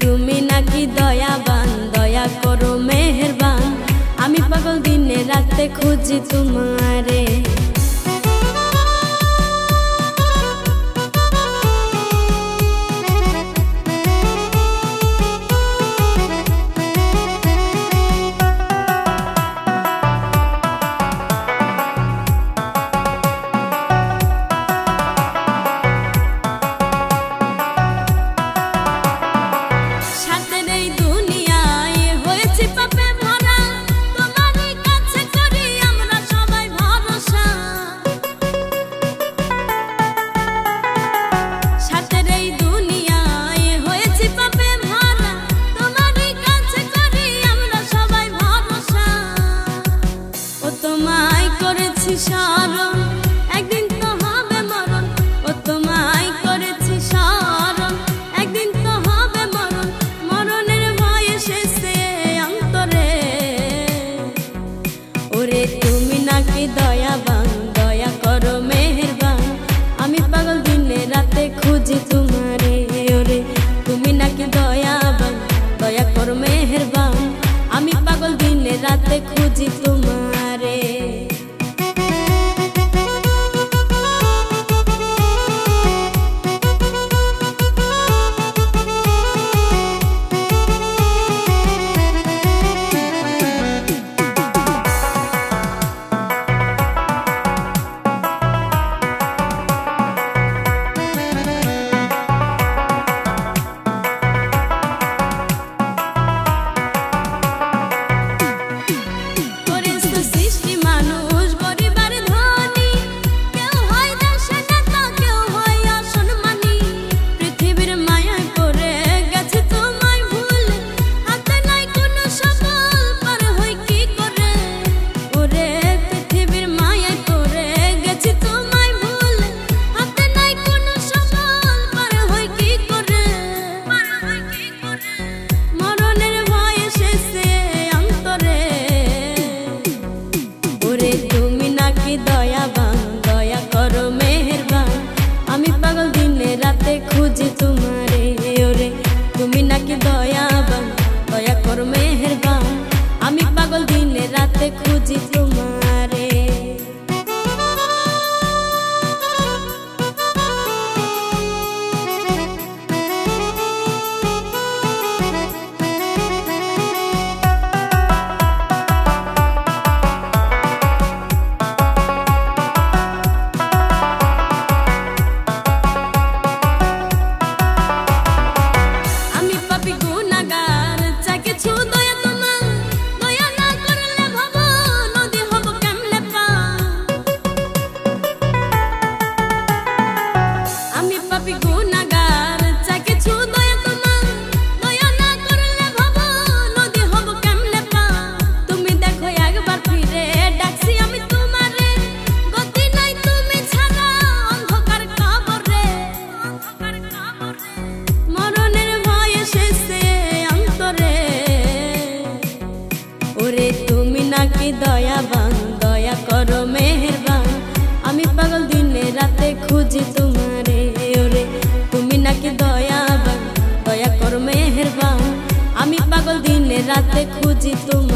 তুমি নাকি দয়াবান, দয়া করো মেহেরবান। আমি পাগল দিনে রাতে খুঁজি তোমারে। একদিন তো হবে মরণ, ও তোমায় করেছি শরণ। একদিন তো হবে মরণ, মরণের ভয় এসেছে অন্তরে। ওরে তুমি নাকি দয়াবান, দয়া করো মেহেরবান। আমি পাগল দিনে রাতে খুঁজি তোমারে। ওরে তুমি নাকি দয়াবান, দয়া করো মেহেরবান। আমি পাগল দিনে রাতে খুঁজি তোমারে। তুমি নাকি দয়াবান, দয়া করো মেহেরবান। আমি পাগল দিনে রাতে খুঁজি তোমারে। ওরে তুমি নাকি দয়াবান, দয়া করো মেহেরবান। আমি পাগল দিনে রাতে খুঁজি তোমারে। তুমি নাকি দয়াবান, দয়া করো মেহেরবান। আমি পাগল দিনে রাতে খুঁজি তোমারে। ওরে তুমি নাকি দয়াবান, দয়া করো মেহেরবান। আমি পাগল দিনে রাতে খুঁজি তোমারে।